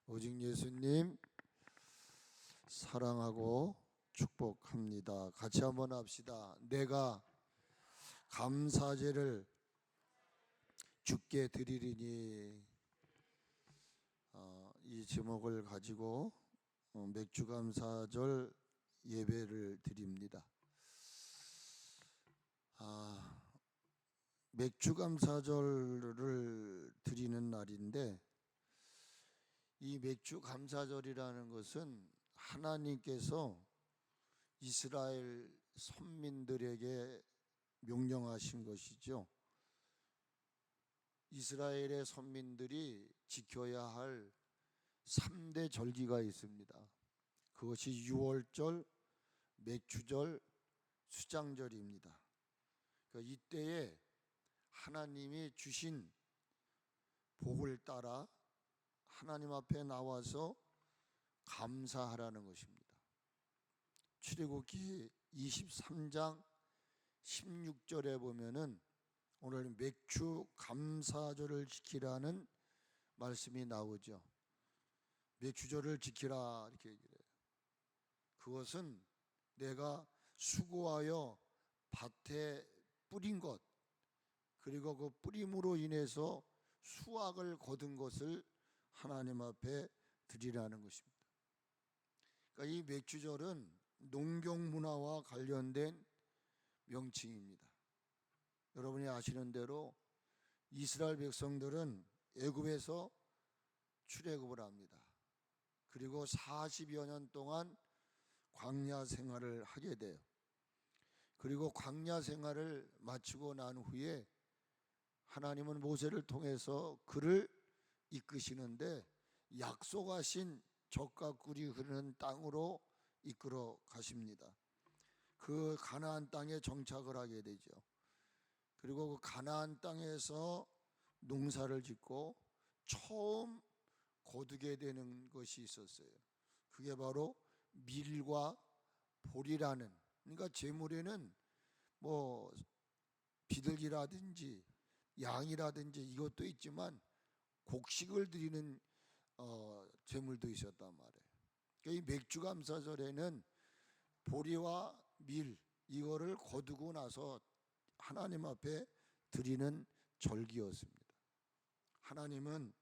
오직 예수님 사랑하고 축복합니다. 같이 한번 합시다. 내가 감사제를 주께 드리리니. 이 제목을 가지고 맥주 감사절 예배를 드립니다. 맥주 감사절을 드리는 날인데, 이 맥주 감사절이라는 것은 하나님께서 이스라엘 선민들에게 명령하신 것이죠. 이스라엘의 선민들이 지켜야 할 3대 절기가 있습니다. 그것이 유월절, 맥주절, 수장절입니다. 그러니까 이때에 하나님이 주신 복을 따라 하나님 앞에 나와서 감사하라는 것입니다. 출애굽기 23장 16절에 보면은 오늘 맥주 감사절을 지키라는 말씀이 나오죠. 맥주절을 지키라 이렇게 얘기를 해요. 그것은 내가 수고하여 밭에 뿌린 것, 그리고 그 뿌림으로 인해서 수확을 거둔 것을 하나님 앞에 드리라는 것입니다. 그러니까 이 맥주절은 농경 문화와 관련된 명칭입니다. 여러분이 아시는 대로 이스라엘 백성들은 애굽에서 출애굽을 합니다. 그리고 40여 년 동안 광야 생활을 하게 돼요. 그리고 광야 생활을 마치고 난 후에 하나님은 모세를 통해서 그를 이끄시는데 약속하신 젖과 꿀이 흐르는 땅으로 이끌어 가십니다. 그 가나안 땅에 정착을 하게 되죠. 그리고 그 가나안 땅에서 농사를 짓고 처음 거두게 되는 것이 있었어요. 그게 바로 밀과 보리라는, 그러니까 제물에는 뭐 비둘기라든지 양이라든지 이것도 있지만 곡식을 드리는 제물도 있었단 말이에요. 그러니까 이 맥주감사절에는 보리와 밀 이거를 거두고 나서 하나님 앞에 드리는 절기였습니다. 하나님은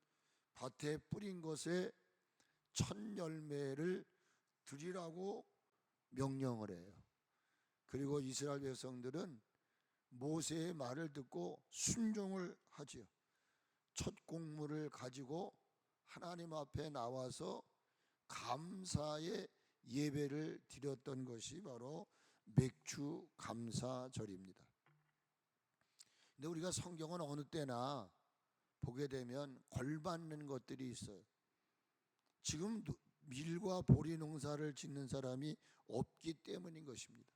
밭에 뿌린 것에 첫 열매를 드리라고 명령을 해요. 그리고 이스라엘 백성들은 모세의 말을 듣고 순종을 하지요. 첫 곡물을 가지고 하나님 앞에 나와서 감사의 예배를 드렸던 것이 바로 맥주 감사절입니다. 근데 우리가 성경은 어느 때나 보게 되면 걸맞는 것들이 있어요. 지금 밀과 보리 농사를 짓는 사람이 없기 때문인 것입니다.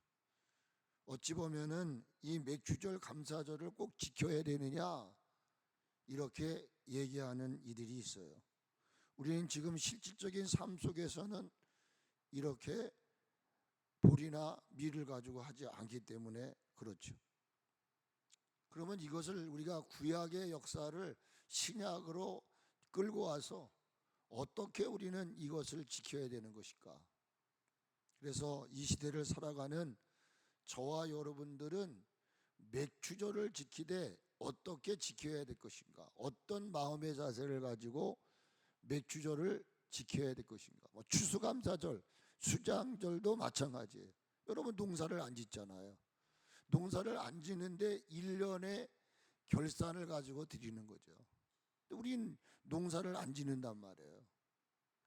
어찌 보면은 이 맥주절 감사절을 꼭 지켜야 되느냐 이렇게 얘기하는 이들이 있어요. 우리는 지금 실질적인 삶 속에서는 이렇게 보리나 밀을 가지고 하지 않기 때문에 그렇죠. 그러면 이것을 우리가 구약의 역사를 신약으로 끌고 와서 어떻게 우리는 이것을 지켜야 되는 것일까? 그래서 이 시대를 살아가는 저와 여러분들은 맥주절을 지키되 어떻게 지켜야 될 것인가? 어떤 마음의 자세를 가지고 맥주절을 지켜야 될 것인가? 뭐 추수감사절, 수장절도 마찬가지예요. 여러분 농사를 안 짓잖아요. 농사를 안 짓는데 1년의 결산을 가지고 드리는 거죠. 우린 농사를 안 짓는단 말이에요.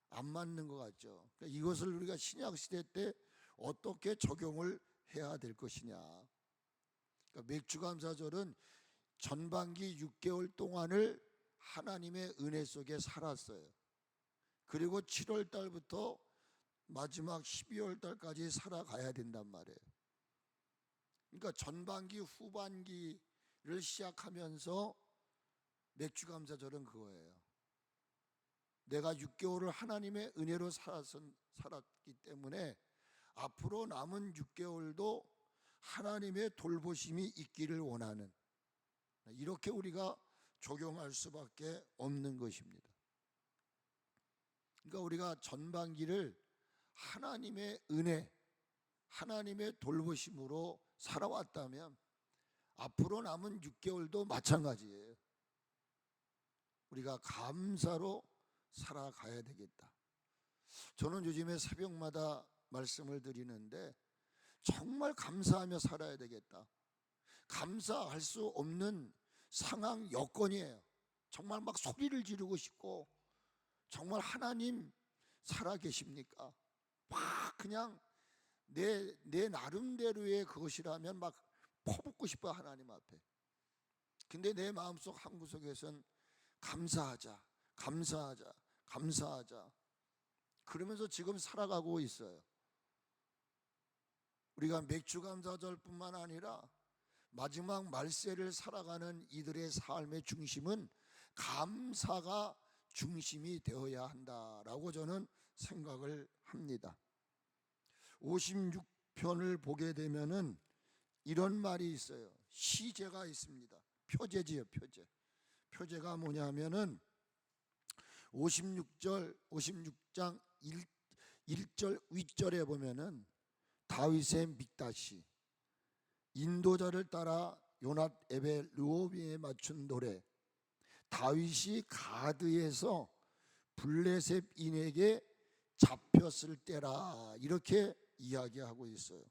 안 맞는 것 같죠. 그러니까 이것을 우리가 신약 시대 때 어떻게 적용을 해야 될 것이냐. 그러니까 맥주감사절은 전반기 6개월 동안을 하나님의 은혜 속에 살았어요. 그리고 7월 달부터 마지막 12월 달까지 살아가야 된단 말이에요. 그러니까 전반기 후반기를 시작하면서 맥주감사절은 그거예요. 내가 6개월을 하나님의 은혜로 살았기 때문에 앞으로 남은 6개월도 하나님의 돌보심이 있기를 원하는, 이렇게 우리가 적용할 수밖에 없는 것입니다. 그러니까 우리가 전반기를 하나님의 은혜, 하나님의 돌보심으로 살아왔다면 앞으로 남은 6개월도 마찬가지예요. 우리가 감사로 살아가야 되겠다. 저는 요즘에 새벽마다 말씀을 드리는데 정말 감사하며 살아야 되겠다. 감사할 수 없는 상황 여건이에요. 정말 막 소리를 지르고 싶고, 정말 하나님 살아 계십니까? 막 그냥 내 나름대로의 그것이라면 막 퍼붓고 싶어, 하나님 앞에. 근데 내 마음속 한구석에선 감사하자, 감사하자, 감사하자, 그러면서 지금 살아가고 있어요. 우리가 맥주감사절뿐만 아니라 마지막 말세를 살아가는 이들의 삶의 중심은 감사가 중심이 되어야 한다라고 저는 생각을 합니다. 56편을 보게 되면은 이런 말이 있어요. 시제가 있습니다. 표제지요, 표제. 표제가 뭐냐면은 56장 1절 윗절에 보면은 다윗의 믹다시, 인도자를 따라 요낫 에벨 르호비에 맞춘 노래, 다윗이 가드에서 블레셋인에게 잡혔을 때라, 이렇게 이야기하고 있어요.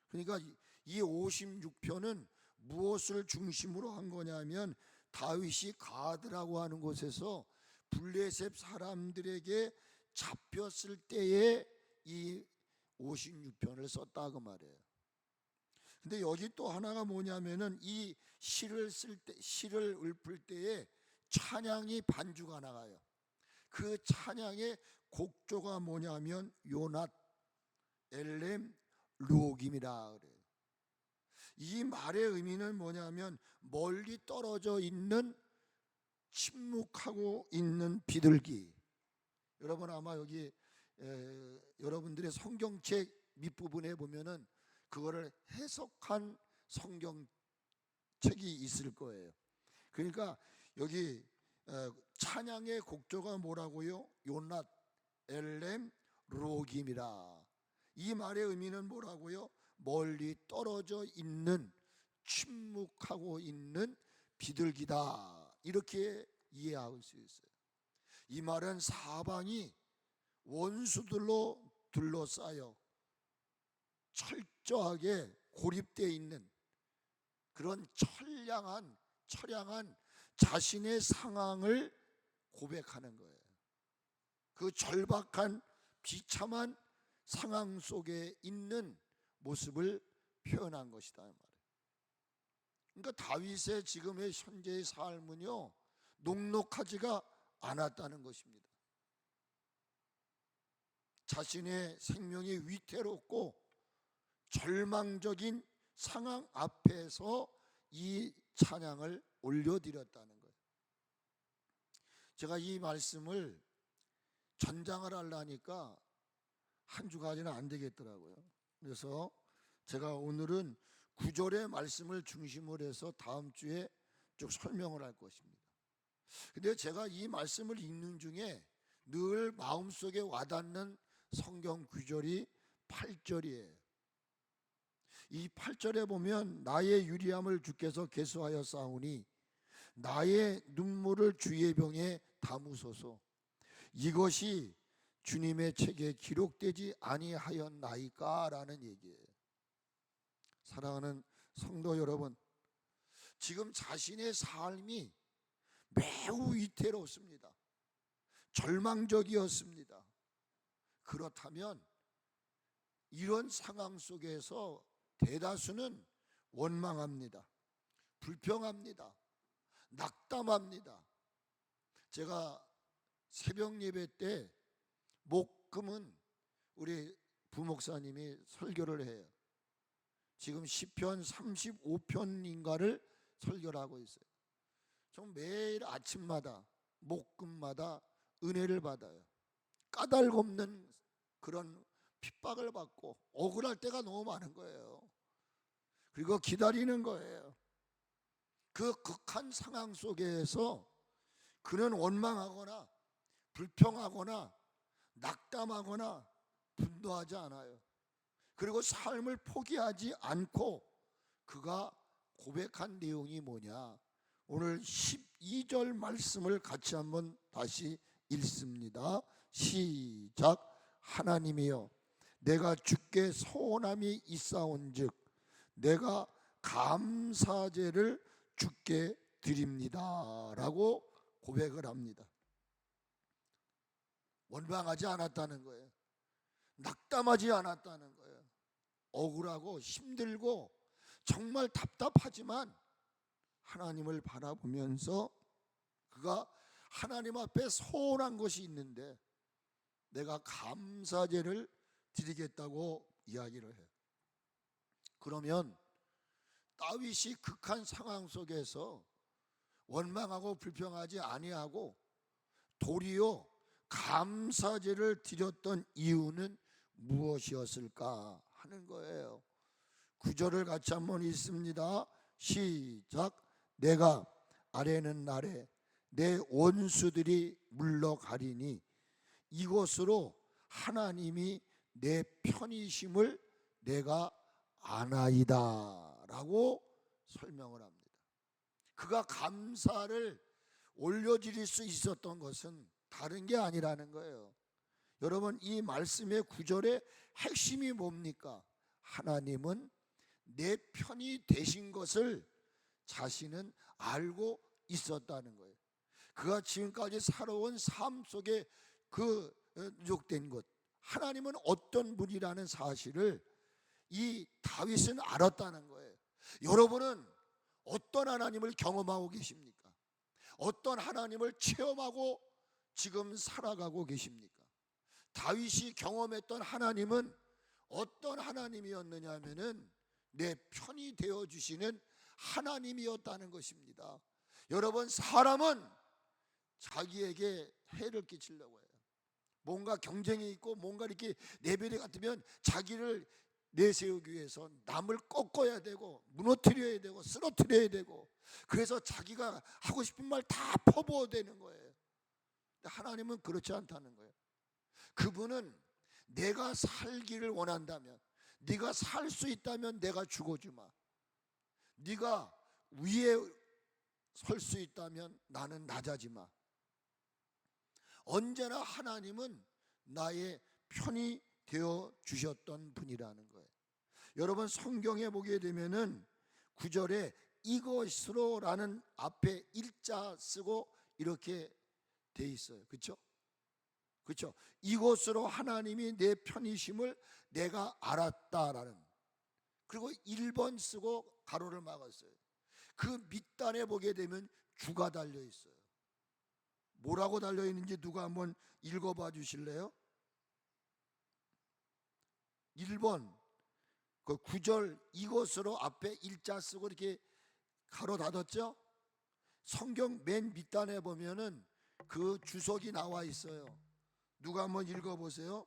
그러니까 이 56편은 무엇을 중심으로 한 거냐면 다윗이 가드라고 하는 곳에서 블레셋 사람들에게 잡혔을 때에 이 56편을 썼다 그 말이에요. 근데 여기 또 하나가 뭐냐면은 이 시를 쓸 때, 시를 읊을 때에 찬양이 반주가 나가요. 그 찬양의 곡조가 뭐냐면 요낫 엘렘 루옥임이라 그래요. 이 말의 의미는 뭐냐면 멀리 떨어져 있는, 침묵하고 있는 비둘기. 여러분 아마 여기 여러분들의 성경책 밑부분에 보면은 그거를 해석한 성경책이 있을 거예요. 그러니까 여기 찬양의 곡조가 뭐라고요? 요낫 엘렘 로김이라. 이 말의 의미는 뭐라고요? 멀리 떨어져 있는, 침묵하고 있는 비둘기다, 이렇게 이해할 수 있어요. 이 말은 사방이 원수들로 둘러싸여 철저하게 고립되어 있는 그런 처량한 자신의 상황을 고백하는 거예요. 그 절박한 비참한 상황 속에 있는 모습을 표현한 것이다 말이에요. 그러니까 다윗의 지금의 현재의 삶은요, 녹록하지가 않았다는 것입니다. 자신의 생명이 위태롭고 절망적인 상황 앞에서 이 찬양을 올려드렸다는 거예요. 제가 이 말씀을 전장을 하려니까 한 주까지는 안 되겠더라고요. 그래서 제가 오늘은 9절의 말씀을 중심으로 해서 다음 주에 쭉 설명을 할 것입니다. 근데 제가 이 말씀을 읽는 중에 늘 마음속에 와닿는 성경 구절이 8절이에요. 이 8절에 보면 나의 유리함을 주께서 계수하여 싸우니 나의 눈물을 주의 병에 담으소서. 이것이 주님의 책에 기록되지 아니하였나이까? 라는 얘기예요. 사랑하는 성도 여러분, 지금 자신의 삶이 매우 위태롭습니다. 절망적이었습니다. 그렇다면 이런 상황 속에서 대다수는 원망합니다. 불평합니다. 낙담합니다. 제가 새벽 예배 때 목금은 우리 부목사님이 설교를 해요. 지금 시편 35편인가를 설교를 하고 있어요. 좀 매일 아침마다 목금마다 은혜를 받아요. 까닭없는 그런 핍박을 받고 억울할 때가 너무 많은 거예요. 그리고 기다리는 거예요. 그 극한 상황 속에서 그는 원망하거나 불평하거나 낙담하거나 분노하지 않아요. 그리고 삶을 포기하지 않고 그가 고백한 내용이 뭐냐? 오늘 12절 말씀을 같이 한번 다시 읽습니다. 시작. 하나님이여, 내가 주께 소원함이 있사온즉 내가 감사제를 주께 드립니다 라고 고백을 합니다. 원망하지 않았다는 거예요. 낙담하지 않았다는 거예요. 억울하고 힘들고 정말 답답하지만 하나님을 바라보면서 그가 하나님 앞에 소원한 것이 있는데 내가 감사제를 드리겠다고 이야기를 해요. 그러면 다윗이 극한 상황 속에서 원망하고 불평하지 아니하고 도리어 감사제를 드렸던 이유는 무엇이었을까 하는 거예요. 구절을 같이 한번 읽습니다. 시작. 내가 아래는 날에 내 원수들이 물러가리니 이것으로 하나님이 내 편이심을 내가 아나이다 라고 설명을 합니다. 그가 감사를 올려드릴 수 있었던 것은 다른 게 아니라는 거예요. 여러분, 이 말씀의 구절의 핵심이 뭡니까? 하나님은 내 편이 되신 것을 자신은 알고 있었다는 거예요. 그가 지금까지 살아온 삶 속에 그 누적된 것, 하나님은 어떤 분이라는 사실을 이 다윗은 알았다는 거예요. 여러분은 어떤 하나님을 경험하고 계십니까? 어떤 하나님을 체험하고 지금 살아가고 계십니까? 다윗이 경험했던 하나님은 어떤 하나님이었느냐 하면은 내 편이 되어주시는 하나님이었다는 것입니다. 여러분, 사람은 자기에게 해를 끼치려고 해요. 뭔가 경쟁이 있고 뭔가 이렇게 레벨이 같으면 자기를 내세우기 위해서 남을 꺾어야 되고 무너뜨려야 되고 쓰러뜨려야 되고, 그래서 자기가 하고 싶은 말 다 퍼부어대는 거예요. 근데 하나님은 그렇지 않다는 거예요. 그분은 내가 살기를 원한다면, 네가 살 수 있다면 내가 죽어주마. 네가 위에 설 수 있다면 나는 낮아지마. 언제나 하나님은 나의 편이 되어 주셨던 분이라는 거예요. 여러분, 성경에 보게 되면은 9절에 이것으로 라는 앞에 일자 쓰고 이렇게 돼 있어요. 그렇죠? 그렇죠? 이것으로 하나님이 내 편이심을 내가 알았다라는. 그리고 1번 쓰고 가로를 막았어요. 그 밑단에 보게 되면 주가 달려 있어요. 뭐라고 달려 있는지 누가 한번 읽어봐 주실래요? 1번 그 9절 이것으로 앞에 일자 쓰고 이렇게 가로 닫았죠? 성경 맨 밑단에 보면은 그 주석이 나와 있어요. 누가 한번 읽어보세요.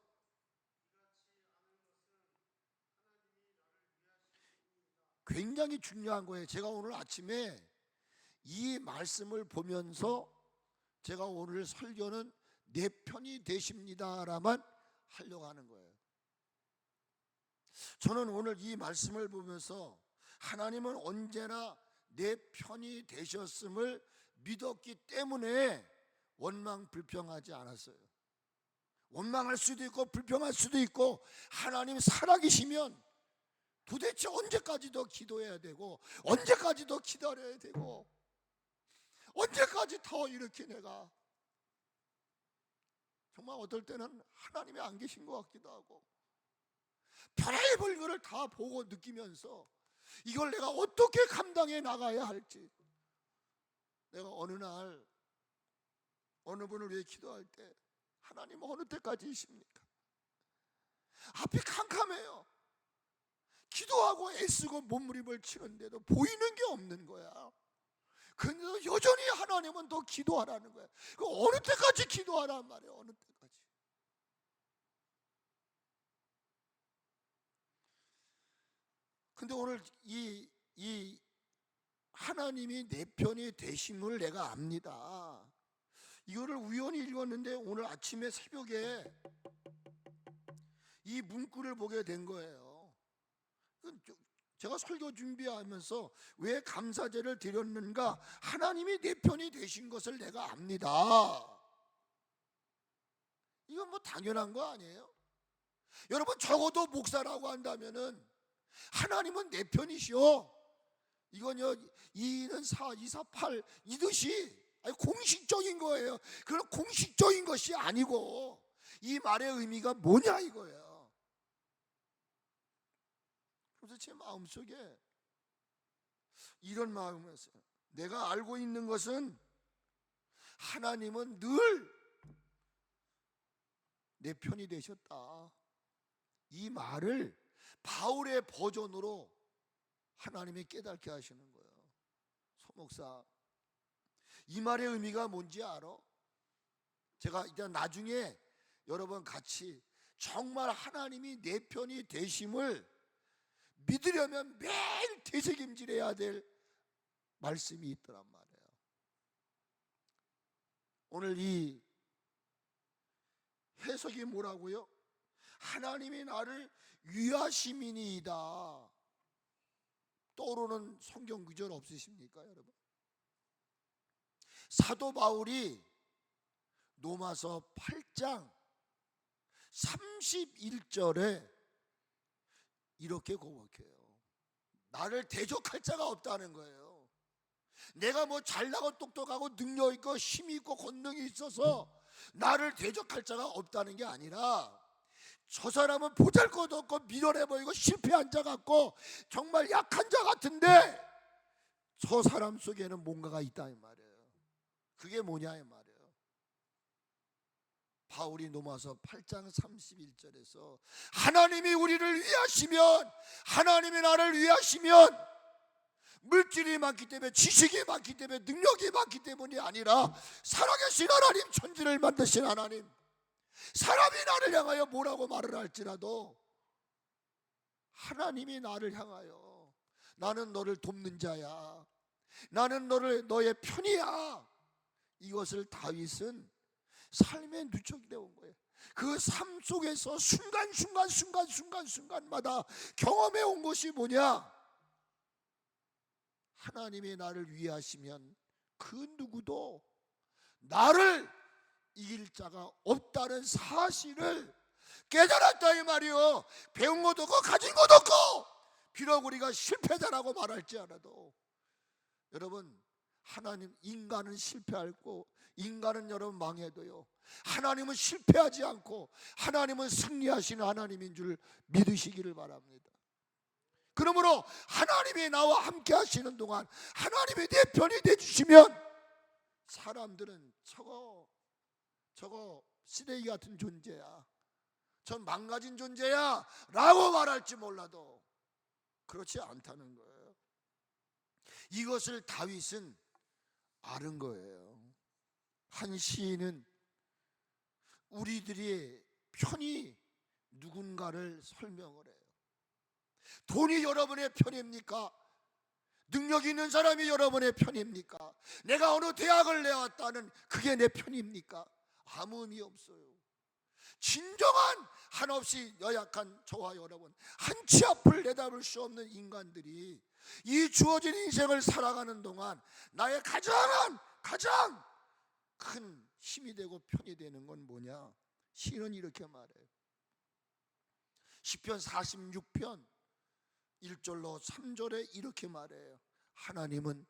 굉장히 중요한 거예요. 제가 오늘 아침에 이 말씀을 보면서 제가 오늘 설교는 내 편이 되십니다라만 하려고 하는 거예요. 저는 오늘 이 말씀을 보면서 하나님은 언제나 내 편이 되셨음을 믿었기 때문에 원망 불평하지 않았어요. 원망할 수도 있고 불평할 수도 있고, 하나님 살아계시면 도대체 언제까지 더 기도해야 되고 언제까지 더 기다려야 되고 언제까지 더 이렇게 내가 정말 어떨 때는 하나님이 안 계신 것 같기도 하고, 별의별 거를 다 보고 느끼면서 이걸 내가 어떻게 감당해 나가야 할지. 내가 어느 날 어느 분을 위해 기도할 때 하나님 어느 때까지이십니까? 앞이 캄캄해요. 기도하고 애쓰고 몸부림을 치는데도 보이는 게 없는 거야. 그런데 여전히 하나님은 더 기도하라는 거야. 그 어느 때까지 기도하란 말이에요. 어느 때까지. 근데 오늘 이 하나님이 내 편이 되심을 내가 압니다. 이거를 우연히 읽었는데 오늘 아침에 새벽에 이 문구를 보게 된 거예요. 제가 설교 준비하면서 왜 감사제를 드렸는가? 하나님이 내 편이 되신 것을 내가 압니다. 이건 뭐 당연한 거 아니에요? 여러분, 적어도 목사라고 한다면은 하나님은 내 편이시오. 이건요, 2는 4, 2, 4, 8 이듯이 공식적인 거예요. 그런 공식적인 것이 아니고 이 말의 의미가 뭐냐 이거예요. 그래서 제 마음속에 이런 마음이었어요. 내가 알고 있는 것은 하나님은 늘 내 편이 되셨다. 이 말을 바울의 버전으로 하나님이 깨닫게 하시는 거예요. 소목사, 이 말의 의미가 뭔지 알아? 제가 일단 나중에 여러분 같이 정말 하나님이 내 편이 되심을 믿으려면 매일 되새김질해야 될 말씀이 있더란 말이에요. 오늘 이 해석이 뭐라고요? 하나님이 나를 위하심이니이다. 떠오르는 성경 구절 없으십니까, 여러분? 사도 바울이 로마서 8장 31절에 이렇게 고백해요. 나를 대적할 자가 없다는 거예요. 내가 뭐 잘나고 똑똑하고 능력 있고 힘이 있고 권능이 있어서 나를 대적할 자가 없다는 게 아니라, 저 사람은 보잘것없고 미련해 보이고 실패한 자 같고 정말 약한 자 같은데 저 사람 속에는 뭔가가 있다 이 말이에요. 그게 뭐냐 이 말이에요. 바울이 로마서 8장 31절에서 하나님이 우리를 위하시면, 하나님이 나를 위하시면 물질이 많기 때문에, 지식이 많기 때문에, 능력이 많기 때문이 아니라 살아계신 하나님, 천지를 만드신 하나님, 사람이 나를 향하여 뭐라고 말을 할지라도 하나님이 나를 향하여 나는 너를 돕는 자야, 나는 너의 편이야, 이것을 다윗은 삶에 누적되어 온 거예요. 그 삶 속에서 순간마다 경험해 온 것이 뭐냐? 하나님이 나를 위하시면 그 누구도 나를 이길 자가 없다는 사실을 깨달았다 이 말이요. 배운 것도 없고 가진 것도 없고, 비록 우리가 실패자라고 말할지 않아도 여러분, 하나님, 인간은 실패하고 인간은 여러분 망해도요, 하나님은 실패하지 않고 하나님은 승리하시는 하나님인 줄 믿으시기를 바랍니다. 그러므로 하나님이 나와 함께 하시는 동안 하나님이 내 편이 되주시면 사람들은 저거 쓰레기 같은 존재야, 전 망가진 존재야 라고 말할지 몰라도 그렇지 않다는 거예요. 이것을 다윗은 아는 거예요. 한 시인은 우리들의 편이 누군가를 설명을 해요. 돈이 여러분의 편입니까? 능력 있는 사람이 여러분의 편입니까? 내가 어느 대학을 나왔다는 그게 내 편입니까? 아무 의미 없어요. 진정한 한없이 연약한 저와 여러분, 한치 앞을 내다볼 수 없는 인간들이 이 주어진 인생을 살아가는 동안 나의 가장 큰 힘이 되고 편이 되는 건 뭐냐? 시인은 이렇게 말해요. 시편 46편 1절로 3절에 이렇게 말해요. 하나님은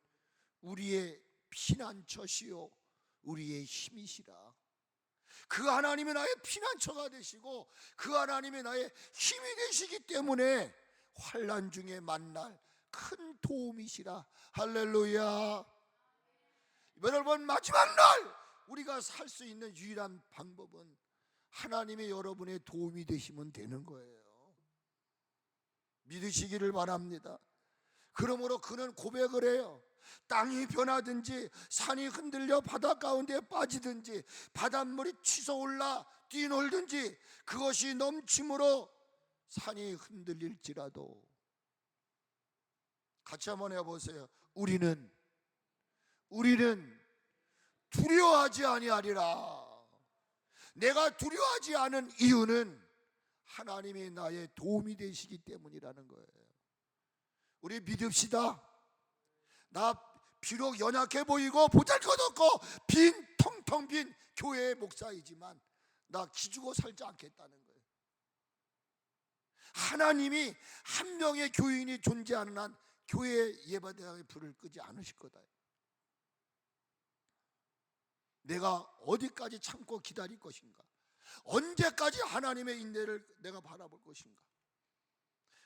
우리의 피난처시요 우리의 힘이시라. 그 하나님이 나의 피난처가 되시고 그 하나님이 나의 힘이 되시기 때문에 환난 중에 만날 큰 도움이시라. 할렐루야. 여러분, 마지막 날 우리가 살 수 있는 유일한 방법은 하나님이 여러분의 도움이 되시면 되는 거예요. 믿으시기를 바랍니다. 그러므로 그는 고백을 해요. 땅이 변하든지 산이 흔들려 바다 가운데 빠지든지 바닷물이 치솟올라 뛰놀든지 그것이 넘침으로 산이 흔들릴지라도, 같이 한번 해보세요. 우리는 두려워하지 아니하리라. 내가 두려워하지 않은 이유는 하나님이 나의 도움이 되시기 때문이라는 거예요. 우리 믿읍시다. 나 비록 연약해 보이고 보잘것없고 텅텅 빈 교회의 목사이지만 나 기죽어 살지 않겠다는 거예요. 하나님이 한 명의 교인이 존재하는 한 교회의 예배당의 불을 끄지 않으실 거다. 내가 어디까지 참고 기다릴 것인가? 언제까지 하나님의 인내를 내가 바라볼 것인가?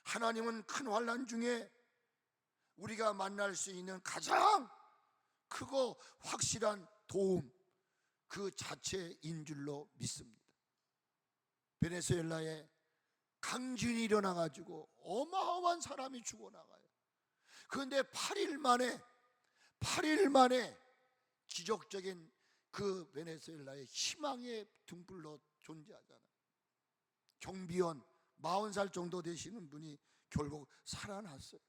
하나님은 큰 환난 중에 우리가 만날 수 있는 가장 크고 확실한 도움 그 자체인 줄로 믿습니다. 베네수엘라에 강진이 일어나가지고 어마어마한 사람이 죽어나가요. 그런데 8일 만에 기적적인 그 베네수엘라의 희망의 등불로 존재하잖아요. 경비원 40살 정도 되시는 분이 결국 살아났어요.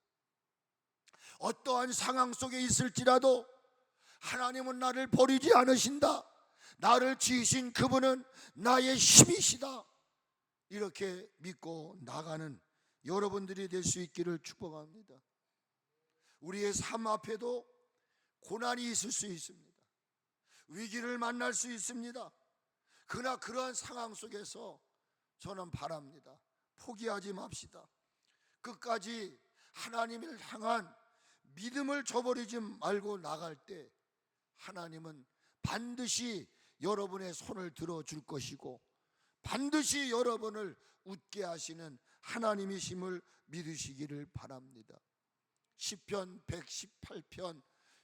어떠한 상황 속에 있을지라도 하나님은 나를 버리지 않으신다. 나를 지으신 그분은 나의 힘이시다. 이렇게 믿고 나가는 여러분들이 될 수 있기를 축복합니다. 우리의 삶 앞에도 고난이 있을 수 있습니다. 위기를 만날 수 있습니다. 그러나 그러한 상황 속에서 저는 바랍니다. 포기하지 맙시다. 끝까지 하나님을 향한 믿음을 저버리지 말고 나갈 때 하나님은 반드시 여러분의 손을 들어줄 것이고 반드시 여러분을 웃게 하시는 하나님이심을 믿으시기를 바랍니다. 시편 118편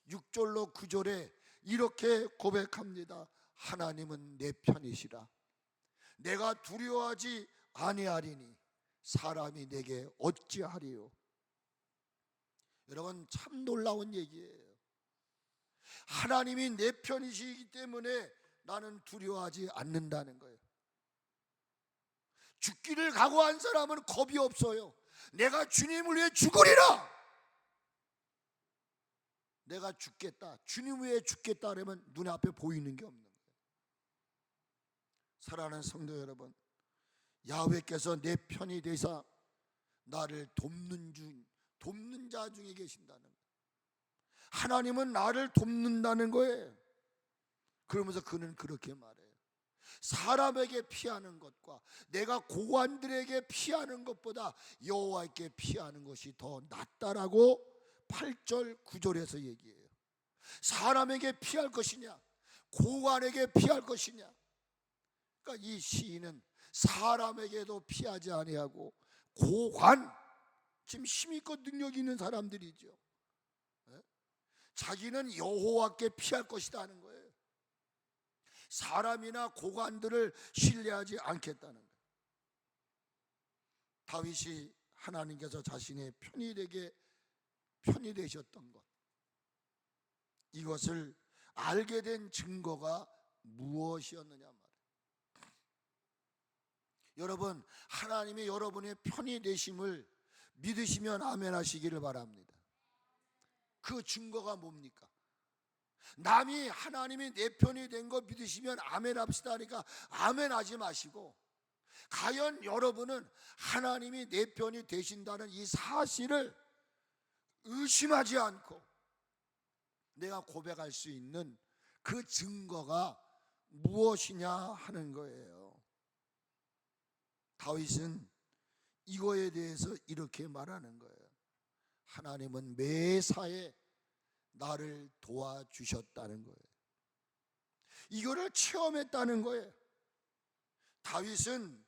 6절로 9절에 이렇게 고백합니다. 하나님은 내 편이시라. 내가 두려워하지 아니하리니 사람이 내게 어찌하리요. 여러분, 참 놀라운 얘기예요. 하나님이 내 편이시기 때문에 나는 두려워하지 않는다는 거예요. 죽기를 각오한 사람은 겁이 없어요. 내가 주님을 위해 죽으리라. 내가 죽겠다, 주님 위해 죽겠다 그러면 눈앞에 보이는 게 없는 거예요. 사랑하는 성도 여러분, 야훼께서 내 편이 되사 나를 돕는 자 중에 계신다는 거예요. 하나님은 나를 돕는다는 거예요. 그러면서 그는 그렇게 말해요. 사람에게 피하는 것과 내가 고관들에게 피하는 것보다 여호와께 피하는 것이 더 낫다라고 8절 9절에서 얘기해요. 사람에게 피할 것이냐 고관에게 피할 것이냐. 그러니까 이 시인은 사람에게도 피하지 아니하고 고관, 지금 힘있고 능력 있는 사람들이죠. 자기는 여호와께 피할 것이다 하는 거예요. 사람이나 고관들을 신뢰하지 않겠다는 거예요. 다윗이 하나님께서 자신의 편이 되셨던 것, 이것을 알게 된 증거가 무엇이었느냐 말이에요. 여러분, 하나님이 여러분의 편이 되심을 믿으시면 아멘 하시기를 바랍니다. 그 증거가 뭡니까? 남이 하나님이 내 편이 된 거 믿으시면 아멘 합시다 하니까 아멘 하지 마시고, 과연 여러분은 하나님이 내 편이 되신다는 이 사실을 의심하지 않고 내가 고백할 수 있는 그 증거가 무엇이냐 하는 거예요. 다윗은 이거에 대해서 이렇게 말하는 거예요. 하나님은 매사에 나를 도와주셨다는 거예요. 이거를 체험했다는 거예요. 다윗은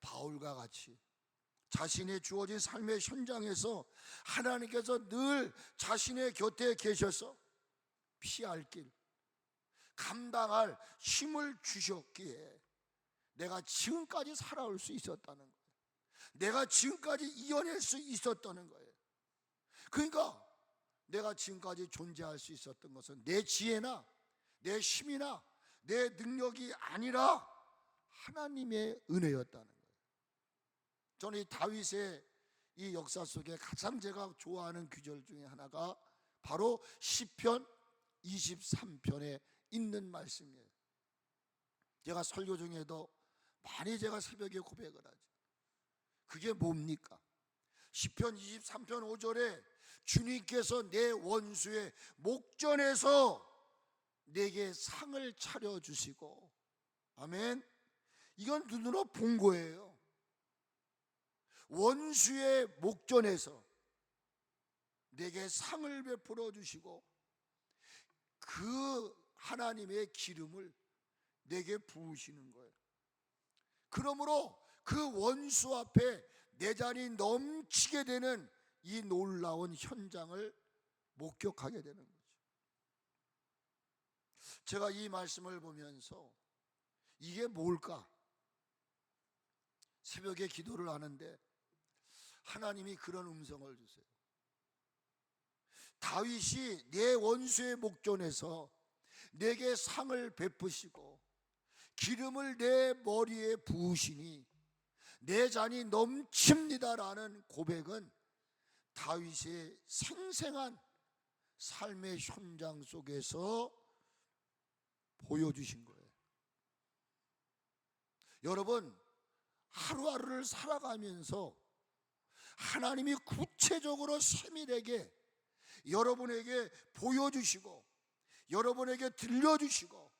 바울과 같이 자신의 주어진 삶의 현장에서 하나님께서 늘 자신의 곁에 계셔서 피할 길, 감당할 힘을 주셨기에 내가 지금까지 살아올 수 있었다는 거예요. 내가 지금까지 이겨낼 수 있었다는 거예요. 그러니까 내가 지금까지 존재할 수 있었던 것은 내 지혜나 내 힘이나 내 능력이 아니라 하나님의 은혜였다는 거예요. 저는 이 다윗의 이 역사 속에 가장 제가 좋아하는 구절 중에 하나가 바로 시편 23편에 있는 말씀이에요. 제가 설교 중에도 많이 제가 새벽에 고백을 하죠. 그게 뭡니까? 시편 23편 5절에 주님께서 내 원수의 목전에서 내게 상을 차려주시고, 아멘. 이건 눈으로 본 거예요. 원수의 목전에서 내게 상을 베풀어 주시고 그 하나님의 기름을 내게 부으시는 거예요. 그러므로 그 원수 앞에 내 잔이 넘치게 되는 이 놀라운 현장을 목격하게 되는 거죠. 제가 이 말씀을 보면서 이게 뭘까? 새벽에 기도를 하는데 하나님이 그런 음성을 주세요. 다윗이 내 원수의 목전에서 내게 상을 베푸시고 기름을 내 머리에 부으시니 내 잔이 넘칩니다라는 고백은 다윗의 생생한 삶의 현장 속에서 보여주신 거예요. 여러분, 하루하루를 살아가면서 하나님이 구체적으로 세밀하게 여러분에게 보여주시고 여러분에게 들려주시고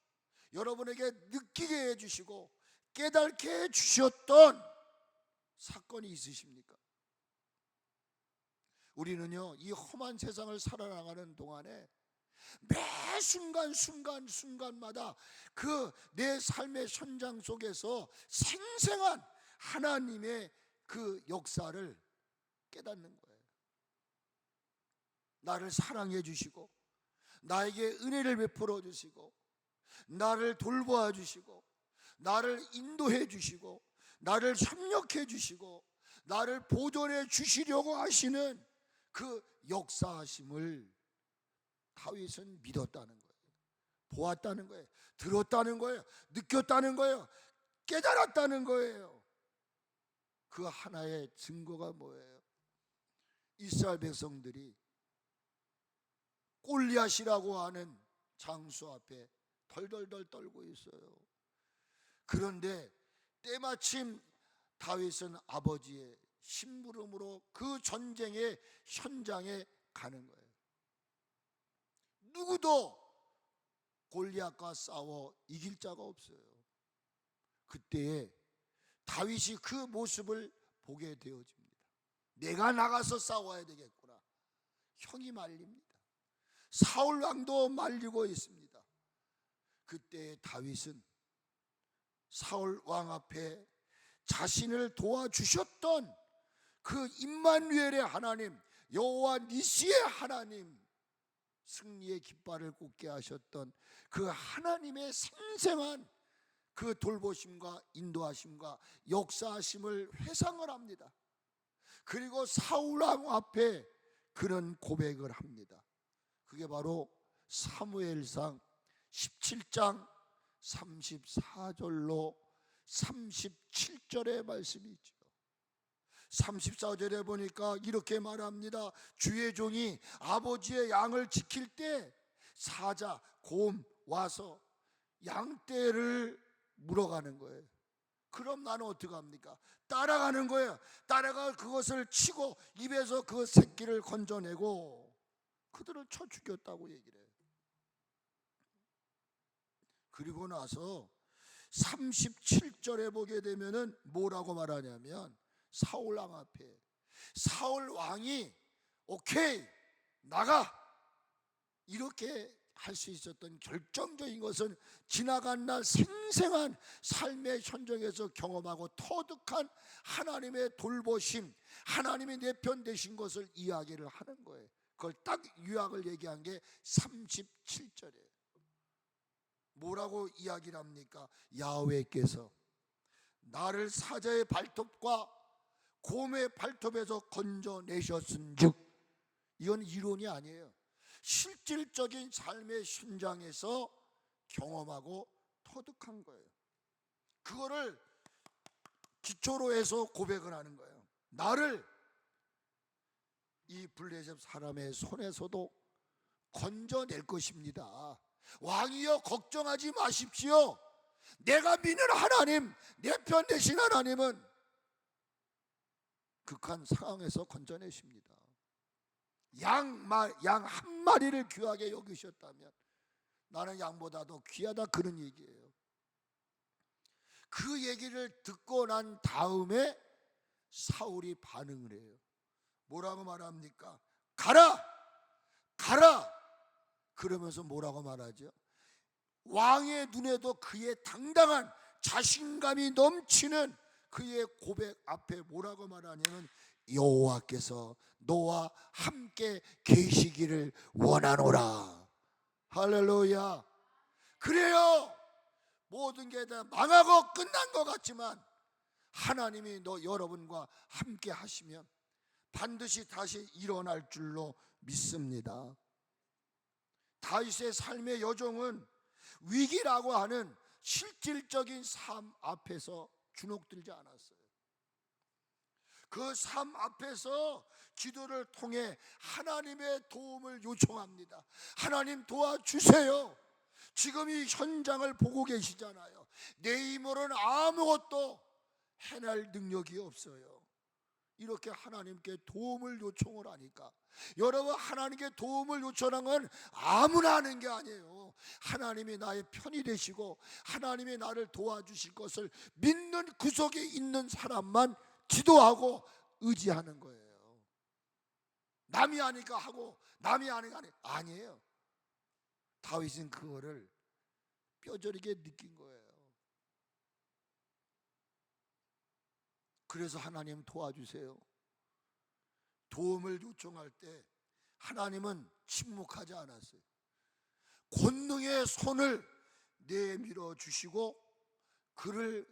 여러분에게 느끼게 해주시고 깨닫게 해주셨던 사건이 있으십니까? 우리는요, 이 험한 세상을 살아나가는 동안에 매 순간마다 그 내 삶의 현장 속에서 생생한 하나님의 그 역사를 깨닫는 거예요. 나를 사랑해 주시고 나에게 은혜를 베풀어 주시고 나를 돌보아 주시고 나를 인도해 주시고 나를 협력해 주시고 나를 보존해 주시려고 하시는 그 역사하심을 다윗은 믿었다는 거예요. 보았다는 거예요. 들었다는 거예요. 느꼈다는 거예요. 깨달았다는 거예요. 그 하나의 증거가 뭐예요? 이스라엘 백성들이 골리앗이라고 하는 장수 앞에 덜덜덜 떨고 있어요. 그런데 때마침 다윗은 아버지의 심부름으로 그 전쟁의 현장에 가는 거예요. 누구도 골리앗과 싸워 이길 자가 없어요. 그때에 다윗이 그 모습을 보게 되어집니다. 내가 나가서 싸워야 되겠구나. 형이 말립니다. 사울 왕도 말리고 있습니다. 그때 다윗은 사울 왕 앞에 자신을 도와주셨던 그 임마누엘의 하나님, 여호와 니시의 하나님, 승리의 깃발을 꽂게 하셨던 그 하나님의 생생한 그 돌보심과 인도하심과 역사하심을 회상을 합니다. 그리고 사울 왕 앞에 그런 고백을 합니다. 그게 바로 사무엘상 17장 34절로 37절의 말씀이 있죠. 34절에 보니까 이렇게 말합니다. 주의 종이 아버지의 양을 지킬 때 사자, 곰 와서 양떼를 물어가는 거예요. 그럼 나는 어떻게 합니까? 따라가는 거예요. 따라가 그것을 치고 입에서 그 새끼를 건져내고 그들을 쳐 죽였다고 얘기를 해요. 그리고 나서 37절에 보게 되면은 뭐라고 말하냐면 사울 왕 앞에 사울 왕이 오케이 나가 이렇게 할 수 있었던 결정적인 것은 지나간 날 생생한 삶의 현장에서 경험하고 터득한 하나님의 돌보심, 하나님이 내 편 되신 것을 이야기를 하는 거예요. 그걸 딱 요약을 얘기한 게 37절이에요. 뭐라고 이야기를 합니까? 야훼께서 나를 사자의 발톱과 곰의 발톱에서 건져내셨은즉, 이건 이론이 아니에요. 실질적인 삶의 현장에서 경험하고 터득한 거예요. 그거를 기초로 해서 고백을 하는 거예요. 나를 이 블레셋 사람의 손에서도 건져낼 것입니다. 왕이여 걱정하지 마십시오. 내가 믿는 하나님, 내 편 되신 하나님은 극한 상황에서 건져내십니다. 양 한 마리를 귀하게 여기셨다면 나는 양보다도 귀하다, 그런 얘기예요. 그 얘기를 듣고 난 다음에 사울이 반응을 해요. 뭐라고 말합니까? 가라! 가라! 그러면서 뭐라고 말하죠? 왕의 눈에도 그의 당당한 자신감이 넘치는 그의 고백 앞에 뭐라고 말하냐면, 여호와께서 너와 함께 계시기를 원하노라. 할렐루야. 그래요. 모든 게 다 망하고 끝난 것 같지만 하나님이 여러분과 함께 하시면 반드시 다시 일어날 줄로 믿습니다. 다윗의 삶의 여정은 위기라고 하는 실질적인 삶 앞에서 주눅들지 않았어요. 그 삶 앞에서 기도를 통해 하나님의 도움을 요청합니다. 하나님 도와주세요. 지금 이 현장을 보고 계시잖아요. 내 힘으로는 아무것도 해낼 능력이 없어요. 이렇게 하나님께 도움을 요청을 하니까, 여러분, 하나님께 도움을 요청한 건 아무나 하는 게 아니에요. 하나님이 나의 편이 되시고 하나님이 나를 도와주실 것을 믿는 구석에 있는 사람만 기도하고 의지하는 거예요. 남이 하니까 하고 남이 하니까 아니에요. 다윗은 그거를 뼈저리게 느낀 거예요. 그래서 하나님 도와주세요. 도움을 요청할 때 하나님은 침묵하지 않았어요. 권능의 손을 내밀어 주시고 그를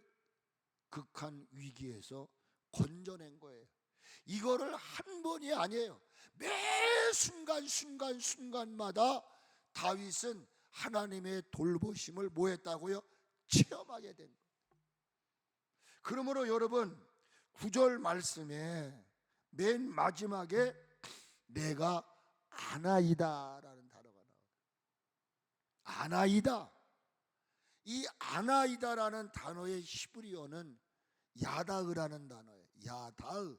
극한 위기에서 건져낸 거예요. 이거를 한 번이 아니에요. 매 순간마다 다윗은 하나님의 돌보심을 뭐 했다고요? 체험하게 된 거예요. 그러므로 여러분, 9절 말씀에 맨 마지막에 내가 아나이다 라는 단어가 나와요. 아나이다. 이 아나이다라는 단어의 히브리어는 야다으라는 단어예요. 야다으.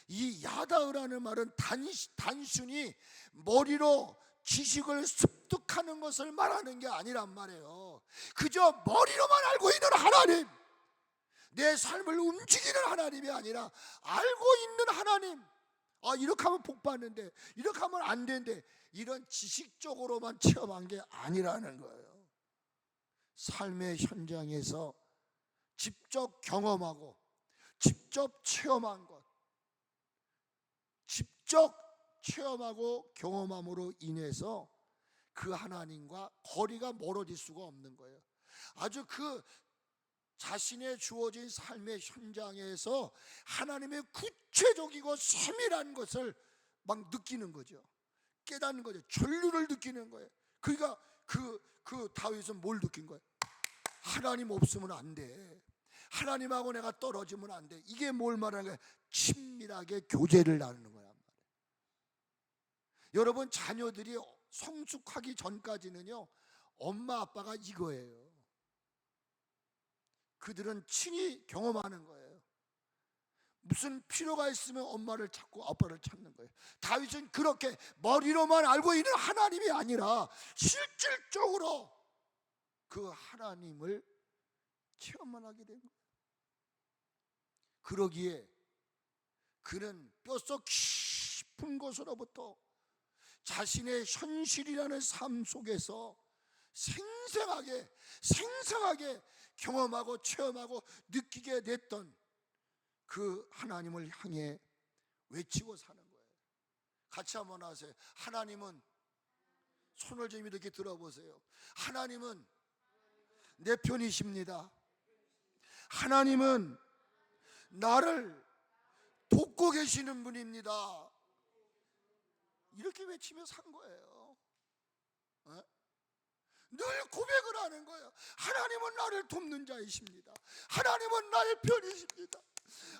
이 야다으라는 말은 단순히 머리로 지식을 습득하는 것을 말하는 게 아니란 말이에요. 그저 머리로만 알고 있는 하나님, 내 삶을 움직이는 하나님이 아니라 알고 있는 하나님. 이렇게 하면 복 받는데, 이렇게 하면 안 되는데, 이런 지식적으로만 체험한 게 아니라는 거예요. 삶의 현장에서 직접 경험하고 직접 체험한 것, 직접 체험하고 경험함으로 인해서 그 하나님과 거리가 멀어질 수가 없는 거예요. 아주 그 자신의 주어진 삶의 현장에서 하나님의 구체적이고 세밀한 것을 막 느끼는 거죠. 깨닫는 거죠. 전류를 느끼는 거예요. 그러니까 그 다윗은 뭘 느낀 거예요? 하나님 없으면 안 돼. 하나님하고 내가 떨어지면 안 돼. 이게 뭘 말하는 거예요? 친밀하게 교제를 나누는 거란 말이에요. 여러분, 자녀들이 성숙하기 전까지는요, 엄마 아빠가 이거예요. 그들은 친히 경험하는 거예요. 무슨 필요가 있으면 엄마를 찾고 아빠를 찾는 거예요. 다윗은 그렇게 머리로만 알고 있는 하나님이 아니라 실질적으로 그 하나님을 체험만 하게 된 거예요. 그러기에 그는 뼛속 깊은 곳으로부터 자신의 현실이라는 삶 속에서 생생하게 경험하고 체험하고 느끼게 됐던 그 하나님을 향해 외치고 사는 거예요. 같이 한번 하세요. 하나님은, 손을 좀 이렇게 들어보세요. 하나님은 내 편이십니다. 하나님은 나를 돕고 계시는 분입니다. 이렇게 외치며 산 거예요. 늘 고백을 하는 거예요. 하나님은 나를 돕는 자이십니다. 하나님은 나의 편이십니다.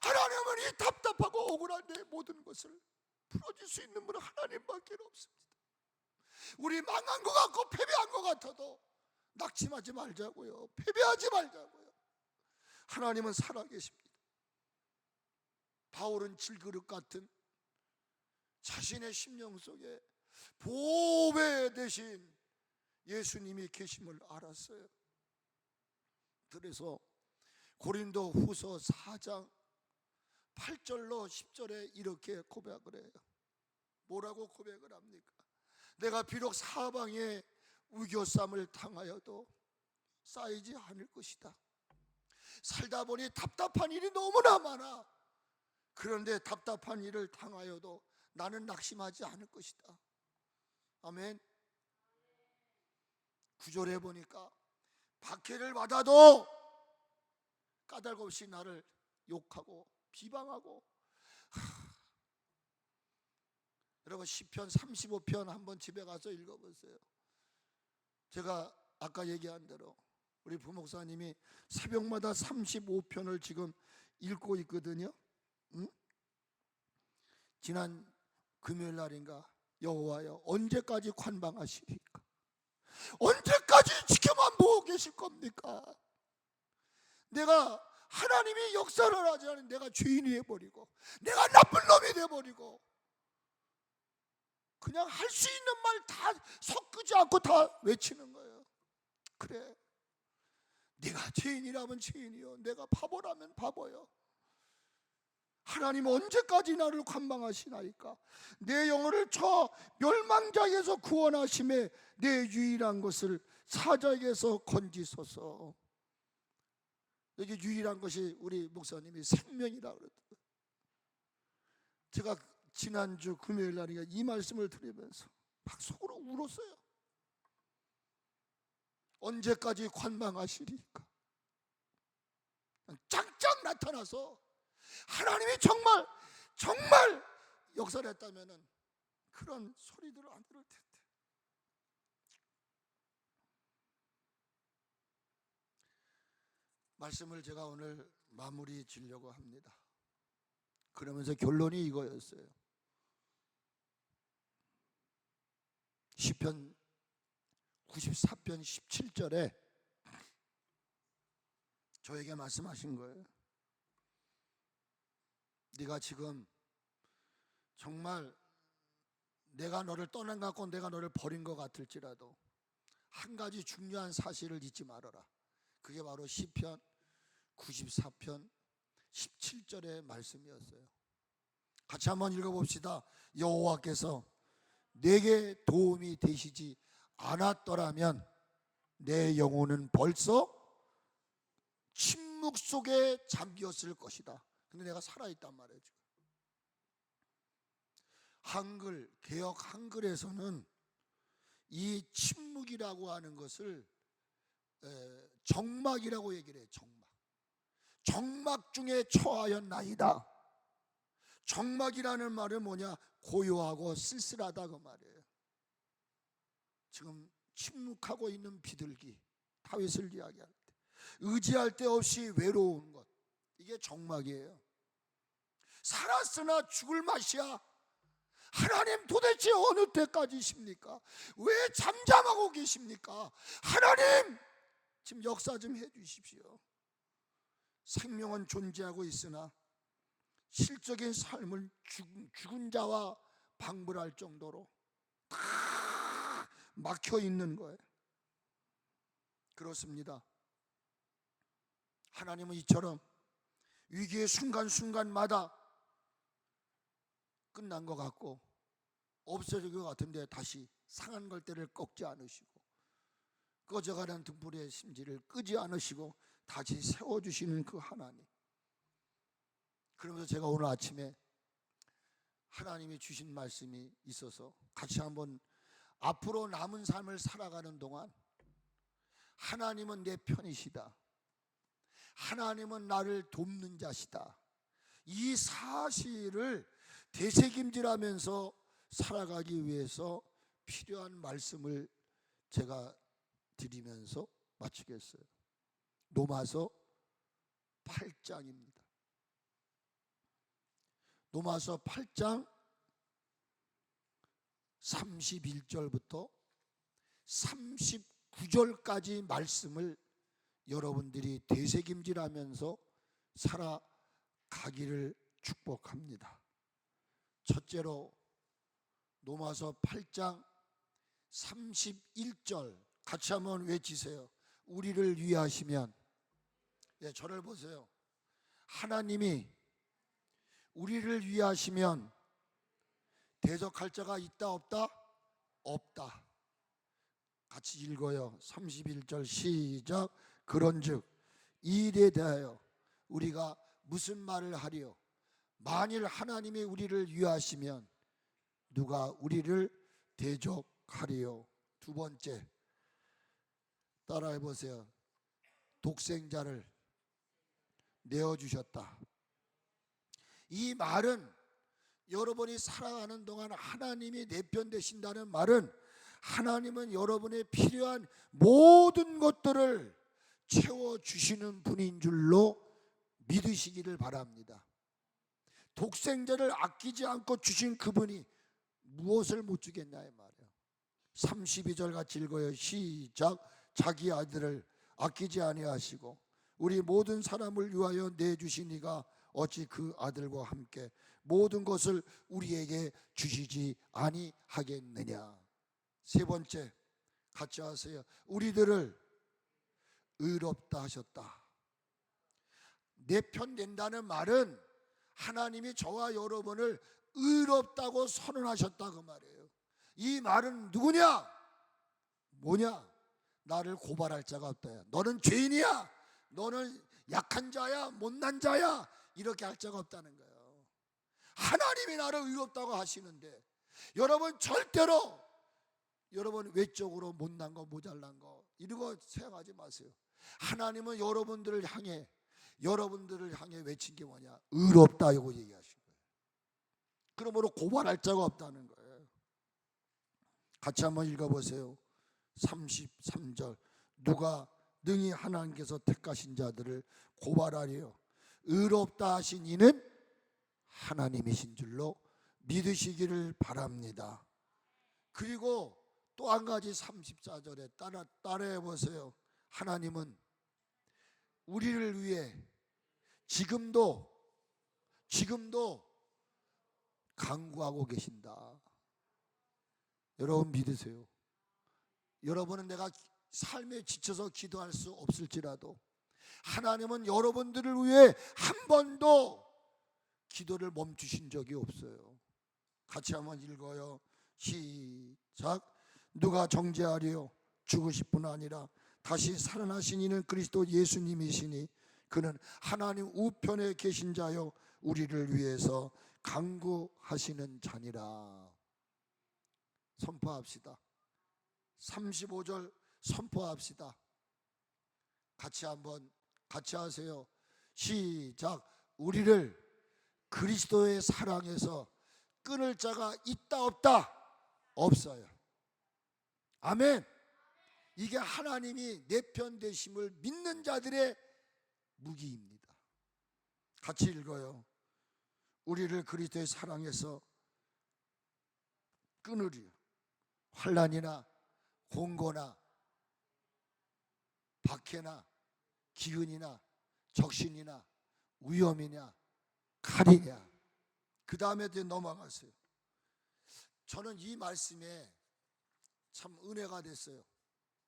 하나님은 이 답답하고 억울한 내 모든 것을 풀어줄 수 있는 분은 하나님밖에 없습니다. 우리 망한 것 같고 패배한 것 같아도 낙심하지 말자고요. 패배하지 말자고요. 하나님은 살아계십니다. 바울은 질그릇 같은 자신의 심령 속에 보배 대신 예수님이 계심을 알았어요. 그래서 고린도 후서 4장 8절로 10절에 이렇게 고백을 해요. 뭐라고 고백을 합니까? 내가 비록 사방에 우겨쌈을 당하여도 쌓이지 않을 것이다. 살다 보니 답답한 일이 너무나 많아. 그런데 답답한 일을 당하여도 나는 낙심하지 않을 것이다. 아멘. 9절에 보니까 박해를 받아도 까닭 없이 나를 욕하고 비방하고, 여러분 시편 35편 한번 집에 가서 읽어보세요. 제가 아까 얘기한 대로 우리 부목사님이 새벽마다 35편을 지금 읽고 있거든요. 응? 지난 금요일 날인가, 여호와여 언제까지 관방하시리까? 언제까지 지켜만 보고 계실 겁니까? 내가 하나님이 역사를 하지 않은 내가 죄인이 돼버리고 내가 나쁜 놈이 돼버리고 그냥 할 수 있는 말 다 섞지 않고 다 외치는 거예요. 그래, 내가 죄인이라면 죄인이요, 내가 바보라면 바보요. 하나님 언제까지 나를 관망하시나이까? 내 영혼을 저 멸망자에게서 구원하심에 내 유일한 것을 사자에게서 건지소서. 여기 유일한 것이 우리 목사님이 생명이라 그랬거든요. 제가 지난주 금요일 날인가 이 말씀을 들으면서 막 속으로 울었어요. 언제까지 관망하시리까? 짱짱 나타나서 하나님이 정말 역사를 했다면 그런 소리들을 안 들을 텐데. 말씀을 제가 오늘 마무리 지려고 합니다. 그러면서 결론이 이거였어요. 시편 94편 17절에 저에게 말씀하신 거예요. 네가 지금 정말 내가 너를 떠난 것 같고 내가 너를 버린 것 같을지라도 한 가지 중요한 사실을 잊지 말아라. 그게 바로 시편 94편 17절의 말씀이었어요. 같이 한번 읽어봅시다. 여호와께서 내게 도움이 되시지 않았더라면 내 영혼은 벌써 침묵 속에 잠겼을 것이다. 근데 내가 살아있단 말이에요. 한글, 개역 한글에서는 이 침묵이라고 하는 것을 정막이라고 얘기를 해요. 정막 중에 처하였나이다. 정막이라는 말은 뭐냐? 고요하고 쓸쓸하다 그 말이에요. 지금 침묵하고 있는 비둘기, 다윗을 이야기할 때 의지할 데 없이 외로운 것, 이게 정막이에요. 살았으나 죽을 맛이야. 하나님 도대체 어느 때까지십니까? 왜 잠잠하고 계십니까? 하나님 지금 역사 좀 해주십시오. 생명은 존재하고 있으나 실적인 삶을 죽은 자와 방불할 정도로 다 막혀 있는 거예요. 그렇습니다. 하나님은 이처럼 위기의 순간순간마다 끝난 것 같고 없어질 것 같은데 다시 상한 걸때를 꺾지 않으시고 꺼져가는 등불의 심지를 끄지 않으시고 다시 세워주시는 그 하나님. 그러면서 제가 오늘 아침에 하나님이 주신 말씀이 있어서 같이 한번 앞으로 남은 삶을 살아가는 동안 하나님은 내 편이시다, 하나님은 나를 돕는 자시다, 이 사실을 되새김질하면서 살아가기 위해서 필요한 말씀을 제가 드리면서 마치겠어요. 로마서 8장입니다. 로마서 8장 31절부터 9절까지 말씀을 여러분들이 되새김질하면서 살아가기를 축복합니다. 첫째로 로마서 8장 31절 같이 한번 외치세요. 우리를 위하시면. 예, 저를 보세요. 하나님이 우리를 위하시면 대적할 자가 있다 없다? 없다. 같이 읽어요. 31절 시작. 그런즉 이 일에 대하여 우리가 무슨 말을 하리요? 만일 하나님이 우리를 위하시면 누가 우리를 대적하리요? 두 번째, 따라해 보세요. 독생자를 내어주셨다. 이 말은 여러분이 살아가는 동안 하나님이 내 편 되신다는 말은 하나님은 여러분의 필요한 모든 것들을 채워주시는 분인 줄로 믿으시기를 바랍니다. 독생자를 아끼지 않고 주신 그분이 무엇을 못 주겠냐 이 말이에요. 32절 같이 읽어요. 시작. 자기 아들을 아끼지 아니하시고 우리 모든 사람을 위하여 내주시니가 어찌 그 아들과 함께 모든 것을 우리에게 주시지 아니하겠느냐. 세 번째, 같이 하세요. 우리들을 의롭다 하셨다. 내 편 된다는 말은 하나님이 저와 여러분을 의롭다고 선언하셨다 그 말이에요. 이 말은 누구냐? 뭐냐? 나를 고발할 자가 없다. 너는 죄인이야. 너는 약한 자야. 못난 자야. 이렇게 할 자가 없다는 거예요. 하나님이 나를 의롭다고 하시는데 여러분 절대로 여러분 외적으로 못난 거 모자란 거 이런 거 생각하지 마세요. 하나님은 여러분들을 향해 외친 게 뭐냐? 의롭다 이거 얘기하신 거예요. 그러므로 고발할 자가 없다는 거예요. 같이 한번 읽어보세요. 33절 누가 능히 하나님께서 택하신 자들을 고발하리요? 의롭다 하신 이는 하나님이신 줄로 믿으시기를 바랍니다. 그리고 또 한 가지 34절에 따라해 보세요. 하나님은 우리를 위해 지금도 간구하고 계신다. 여러분 믿으세요. 여러분은 내가 삶에 지쳐서 기도할 수 없을지라도 하나님은 여러분들을 위해 한 번도 기도를 멈추신 적이 없어요. 같이 한번 읽어요. 시작. 누가 정죄하리요? 죽으실 뿐 아니라 다시 살아나신 이는 그리스도 예수님이시니 그는 하나님 우편에 계신 자요 우리를 위해서 간구하시는 자니라. 선포합시다. 35절 선포합시다. 같이 하세요. 시작. 우리를 그리스도의 사랑에서 끊을 자가 있다 없다? 없어요. 아멘. 이게 하나님이 내 편 되심을 믿는 자들의 무기입니다. 같이 읽어요. 우리를 그리스도의 사랑에서 끊으리요. 환난이나 공고나 박해나 기근이나 적신이나 위험이냐 칼이냐. 그 다음에 넘어갔어요. 저는 이 말씀에 참 은혜가 됐어요.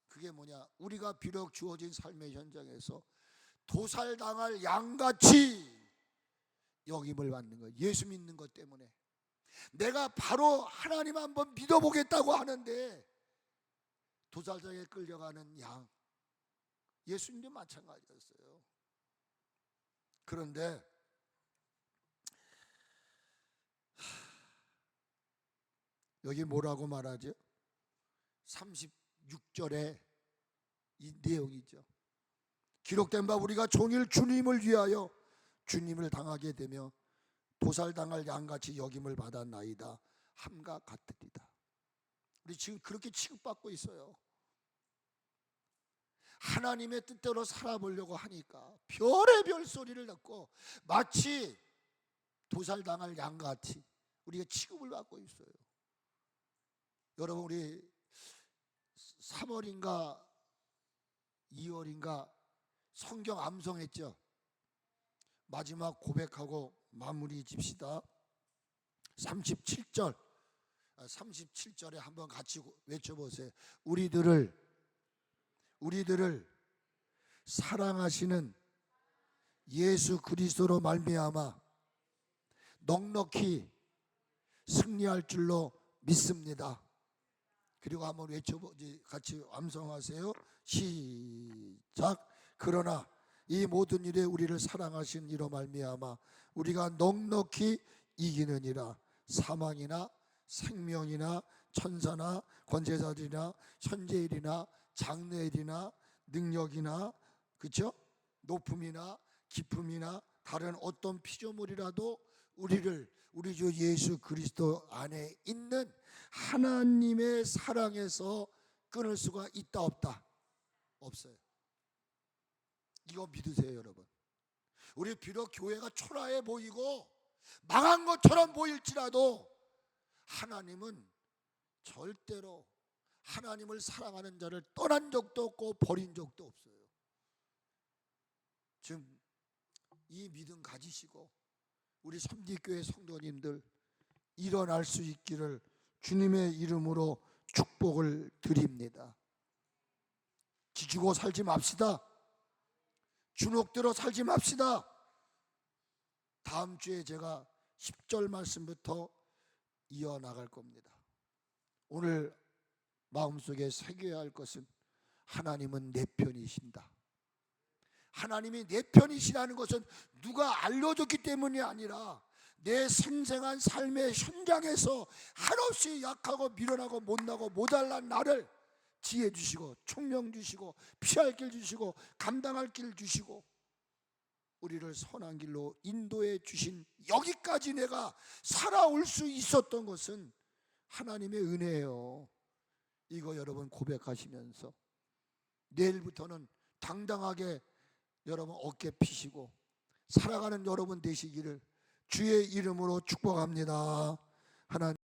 그게 뭐냐? 우리가 비록 주어진 삶의 현장에서 도살당할 양같이 여김을 받는 거예요. 예수 믿는 것 때문에. 내가 바로 하나님 한번 믿어보겠다고 하는데 도살장에 끌려가는 양, 예수님도 마찬가지였어요. 그런데 여기 뭐라고 말하죠? 36절에 이 내용이죠. 기록된 바 우리가 종일 주님을 위하여 주님을 당하게 되며 도살당할 양같이 여김을 받았나이다. 함과 같으리다. 우리 지금 그렇게 취급받고 있어요. 하나님의 뜻대로 살아보려고 하니까 별의별 소리를 듣고 마치 도살당할 양같이 우리가 취급을 받고 있어요. 여러분 우리 3월인가 2월인가 성경 암송했죠. 마지막 고백하고 마무리 집시다. 37절에 한번 같이 외쳐보세요. 우리들을 사랑하시는 예수 그리스도로 말미암아 넉넉히 승리할 줄로 믿습니다. 그리고 한번 외쳐보지, 같이 암송하세요. 시작. 그러나 이 모든 일에 우리를 사랑하신 이로 말미암아 우리가 넉넉히 이기느니라. 사망이나 생명이나 천사나 권세자들이나 현재일이나 장래일이나 능력이나, 그렇죠? 높음이나 깊음이나 다른 어떤 피조물이라도 우리 주 예수 그리스도 안에 있는 하나님의 사랑에서 끊을 수가 있다 없다? 없어요. 이거 믿으세요, 여러분. 우리 비록 교회가 초라해 보이고 망한 것처럼 보일지라도 하나님은 절대로 하나님을 사랑하는 자를 떠난 적도 없고 버린 적도 없어요. 지금 이 믿음 가지시고 우리 삼지교회 성도님들 일어날 수 있기를 주님의 이름으로 축복을 드립니다. 지치고 살지 맙시다. 주눅들어 살지 맙시다. 다음 주에 제가 10절 말씀부터 이어나갈 겁니다. 오늘 마음속에 새겨야 할 것은 하나님은 내 편이신다. 하나님이 내 편이시라는 것은 누가 알려줬기 때문이 아니라 내 생생한 삶의 현장에서 한없이 약하고 미련하고 못나고 모자란 나를 지혜 주시고 총명 주시고 피할 길 주시고 감당할 길 주시고 우리를 선한 길로 인도해 주신, 여기까지 내가 살아올 수 있었던 것은 하나님의 은혜예요. 이거 여러분 고백하시면서 내일부터는 당당하게 여러분 어깨 피시고 살아가는 여러분 되시기를 주의 이름으로 축복합니다. 하나님